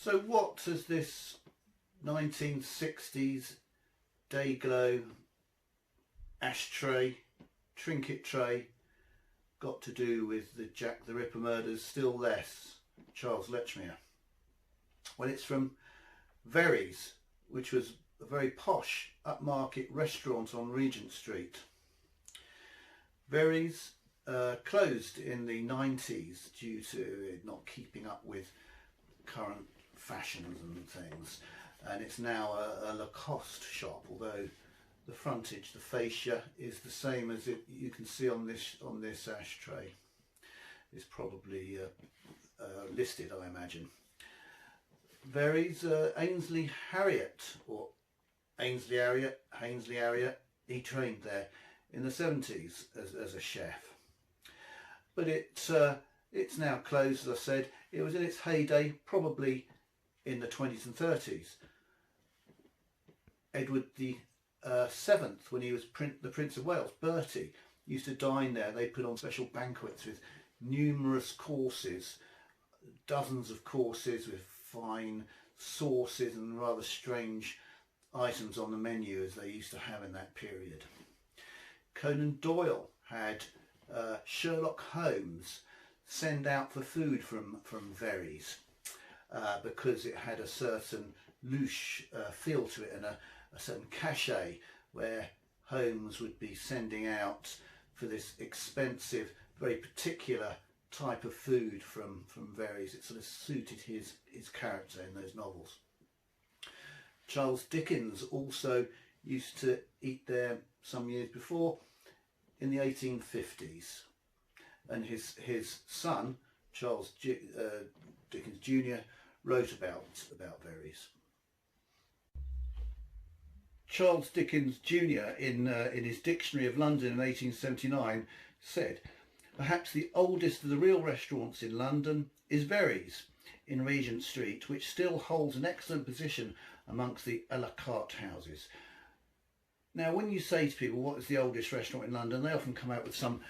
So what has this 1960s day glow ashtray, trinket tray, got to do with the Jack the Ripper murders, still less Charles Lechmere? Well, it's from Verrey's, which was a very posh upmarket restaurant on Regent Street. Verrey's closed in the 90s due to it not keeping up with current fashions and things, and it's now a Lacoste shop, although the frontage, the fascia, is the same as you can see on this ashtray. It's probably listed, I imagine. Verrey's Ainsley Harriott, or Ainsley Harriott, he trained there in the 70s as a chef. But it's now closed, as I said. It was in its heyday probably in the 20s and 30s. Edward the Seventh, when he was the Prince of Wales, Bertie, used to dine there. They put on special banquets with numerous courses, dozens of courses with fine sauces and rather strange items on the menu, as they used to have in that period. Conan Doyle had Sherlock Holmes send out for food from Verrey's because it had a certain louche feel to it and a certain cachet, where Holmes would be sending out for this expensive, very particular type of food from Verrey's. It sort of suited his character in those novels. Charles Dickens also used to eat there some years before, in the 1850s, and his son Charles Dickens Jr. wrote about Verrey's. Charles Dickens Jr. in his Dictionary of London in 1879 said, "Perhaps the oldest of the real restaurants in London is Verrey's in Regent Street, which still holds an excellent position amongst the a la carte houses." Now, when you say to people what is the oldest restaurant in London, they often come out with some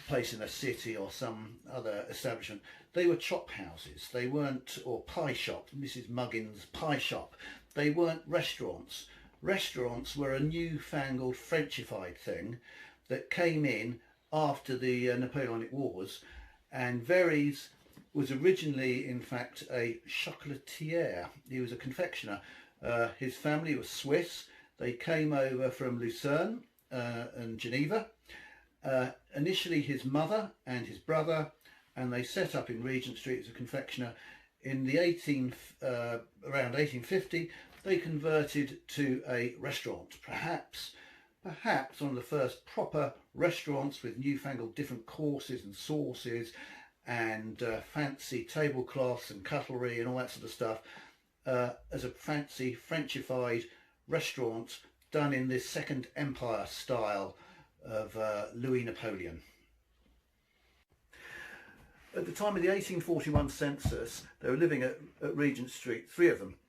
place in a city or some other establishment. They were chop houses, they weren't, or pie shop, Mrs. Muggin's pie shop. They weren't restaurants. Restaurants were a newfangled Frenchified thing that came in after the Napoleonic Wars, and Verrey's was originally in fact a chocolatier. He was a confectioner. His family was Swiss. They came over from Lucerne and Geneva. Initially his mother and his brother, and they set up in Regent Street as a confectioner. In the around 1850 they converted to a restaurant, perhaps one of the first proper restaurants with newfangled different courses and sauces and fancy tablecloths and cutlery and all that sort of stuff, as a fancy Frenchified restaurant done in this Second Empire style of Louis Napoleon. At the time of the 1841 census, they were living at Regent Street, three of them.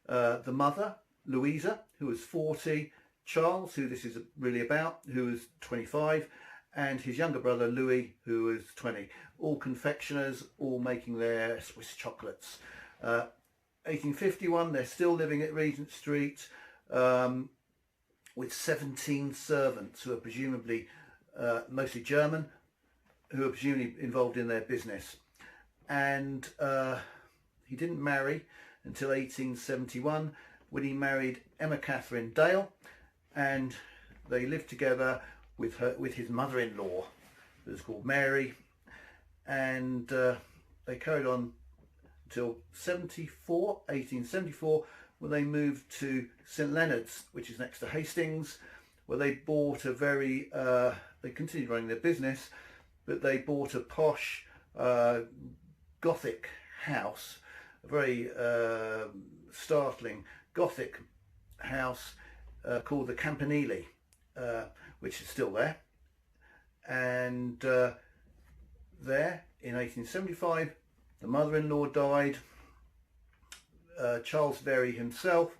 The mother, Louisa, who was 40, Charles, who this is really about, who was 25, and his younger brother, Louis, who was 20. All confectioners, all making their Swiss chocolates. 1851, they're still living at Regent Street, with 17 servants who are presumably mostly German, who are presumably involved in their business. And he didn't marry until 1871, when he married Emma Catherine Dale, and they lived together with his mother-in-law, who was called Mary, and they carried on until 1874, when they moved to St Leonard's, which is next to Hastings, where they bought a very, they continued running their business, but they bought a posh Gothic house, a very startling Gothic house called the Campanile, which is still there. And there, in 1875, the mother-in-law died. Charles Verrey himself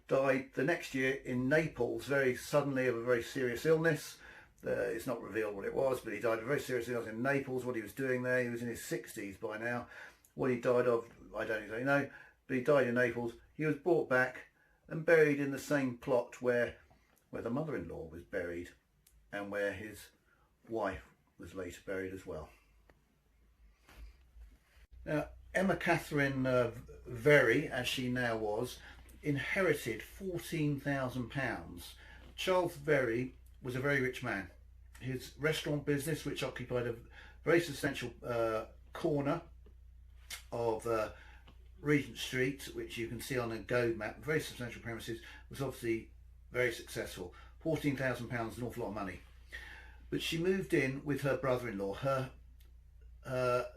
died the next year in Naples, very suddenly, of a very serious illness. It's not revealed what it was, but he died of a very serious illness in Naples. What he was doing there, he was in his 60s by now. What he died of, I don't exactly know, but he died in Naples. He was brought back and buried in the same plot where the mother-in-law was buried and where his wife was later buried as well. Now, Emma Catherine Verrey, as she now was, inherited £14,000. Charles Verrey was a very rich man. His restaurant business, which occupied a very substantial corner of Regent Street, which you can see on a Go map, very substantial premises, was obviously very successful. £14,000 is an awful lot of money. But she moved in with her brother-in-law,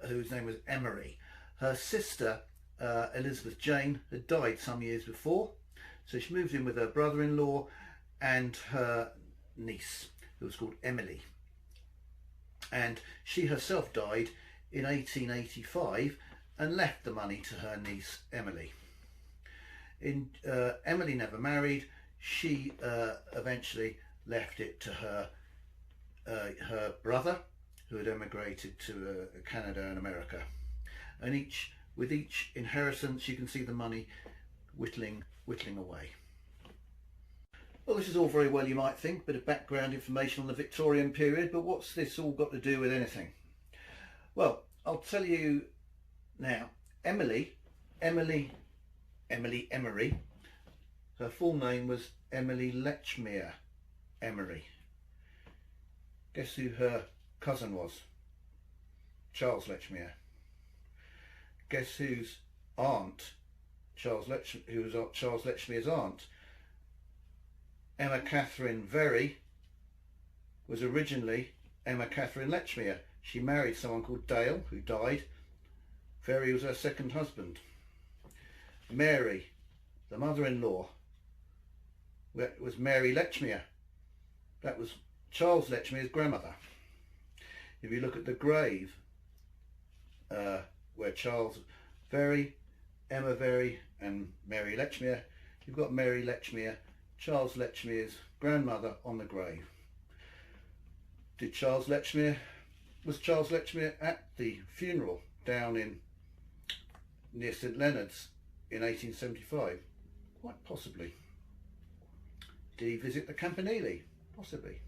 whose name was Emery. Her sister, Elizabeth Jane, had died some years before, so she moved in with her brother-in-law and her niece, who was called Emily. And she herself died in 1885 and left the money to her niece Emily. Emily never married. She eventually left it to her brother, who had emigrated to Canada and America. And with each inheritance, you can see the money whittling away. Well, this is all very well, you might think, bit of background information on the Victorian period, but what's this all got to do with anything? Well, I'll tell you now. Emily Emery, her full name was Emily Lechmere Emery. Guess who her cousin was? Charles Lechmere. Guess whose aunt, who was Charles Lechmere's aunt? Emma Catherine Verrey was originally Emma Catherine Lechmere. She married someone called Dale, who died. Verrey was her second husband. Mary, the mother-in-law, was Mary Lechmere. That was Charles Lechmere's grandmother. If you look at the grave where Charles Verrey, Emma Verrey and Mary Lechmere, you've got Mary Lechmere, Charles Lechmere's grandmother, on the grave. Was Charles Lechmere at the funeral down near St Leonard's in 1875? Quite possibly. Did he visit the Campanile? Possibly.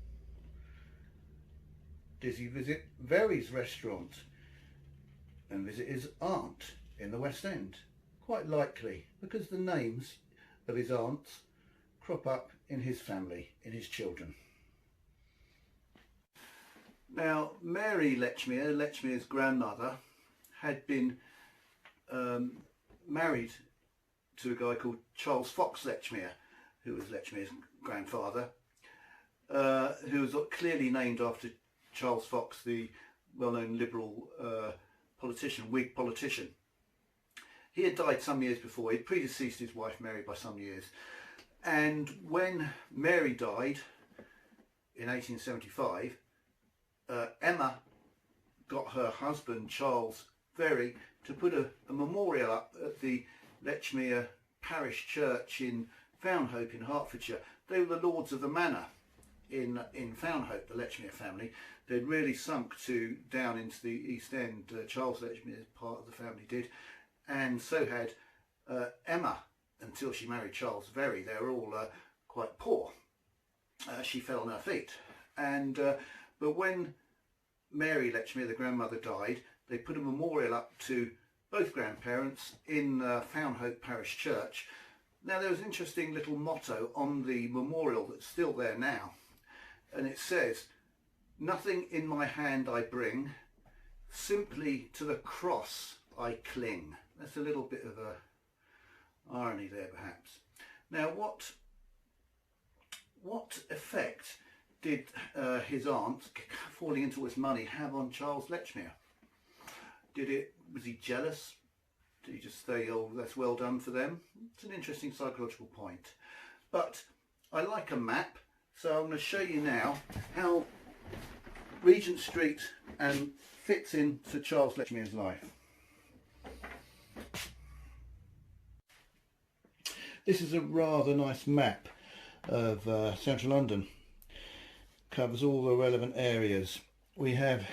Did he visit Verrey's restaurant and visit his aunt in the West End? Quite likely, because the names of his aunts crop up in his family, in his children. Now, Mary Lechmere, Lechmere's grandmother, had been married to a guy called Charles Fox Lechmere, who was Lechmere's grandfather, who was clearly named after Charles Fox, the well-known Liberal Whig politician. He had died some years before. He'd predeceased his wife Mary by some years. And when Mary died in 1875, Emma got her husband Charles Verrey to put a memorial up at the Lechmere Parish Church in Fownhope in Hertfordshire. They were the lords of the manor in Fownhope, the Lechmere family. They'd really sunk down into the East End. Charles Lechmere's part of the family did, and so had Emma, until she married Charles Verrey. They were all quite poor. She fell on her feet, but when Mary Lechmere, the grandmother, died, they put a memorial up to both grandparents in Fownhope Parish Church. Now, there was an interesting little motto on the memorial that's still there now, and it says, "Nothing in my hand I bring, simply to the cross I cling." That's a little bit of a irony there, perhaps. Now, what effect did his aunt falling into all this money have on Charles Lechmere? Was he jealous? Did he just say, "Oh, that's well done for them"? It's an interesting psychological point. But I like a map, so I'm going to show you now how Regent Street fits into Charles Lechmere's life. This is a rather nice map of central London. Covers all the relevant areas. We have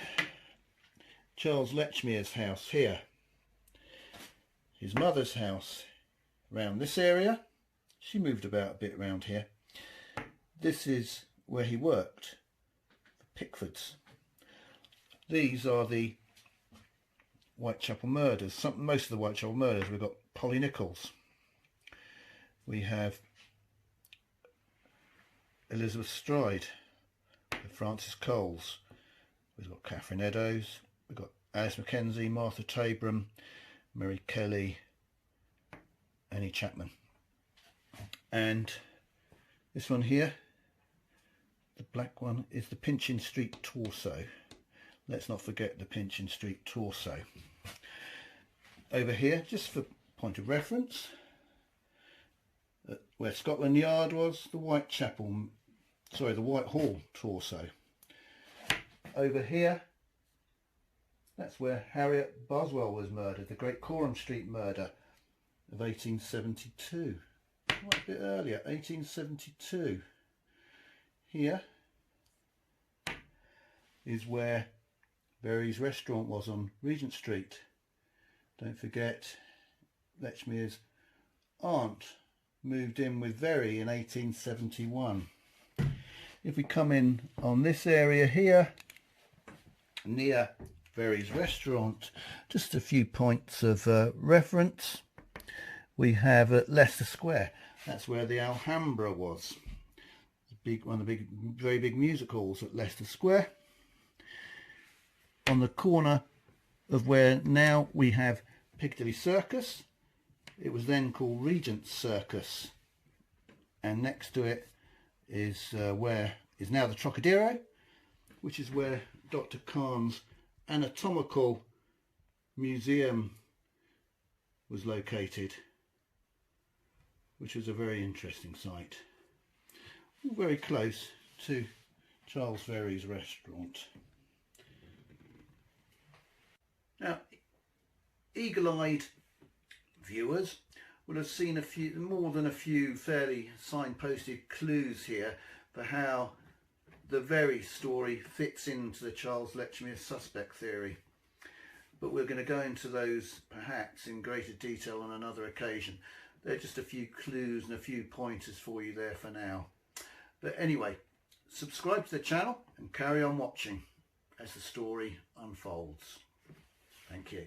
Charles Lechmere's house here, his mother's house around this area. She moved about a bit around here. This is where he worked, for Pickfords. These are the Whitechapel murders. Most of the Whitechapel murders. We've got Polly Nichols. We have Elizabeth Stride, Francis Coles. We've got Catherine Eddowes. We've got Alice Mackenzie, Martha Tabram, Mary Kelly, Annie Chapman. And this one here, the black one, is the Pinchin Street torso. Let's not forget the Pinchin Street torso. Over here, just for point of reference, where Scotland Yard was, the Whitehall torso. Over here, that's where Harriet Boswell was murdered, the Great Coram Street murder of 1872. Quite a bit earlier, 1872. Here is where Verrey's restaurant was on Regent Street. Don't forget, Lechmere's aunt moved in with Verrey in 1871. If we come in on this area here, near Verrey's restaurant, just a few points of reference. We have at Leicester Square. That's where the Alhambra was. One of the very big music halls at Leicester Square. On the corner of where now we have Piccadilly Circus. It was then called Regent Circus. And next to it is where is now the Trocadero, which is where Dr. Kahn's anatomical museum was located, which was a very interesting site. Very close to Charles Verrey's restaurant. Now, eagle-eyed viewers will have seen more than a few fairly signposted clues here for how the Verrey story fits into the Charles Lechmere suspect theory. But we're going to go into those perhaps in greater detail on another occasion. They're just a few clues and a few pointers for you there for now. But anyway, subscribe to the channel and carry on watching as the story unfolds. Thank you.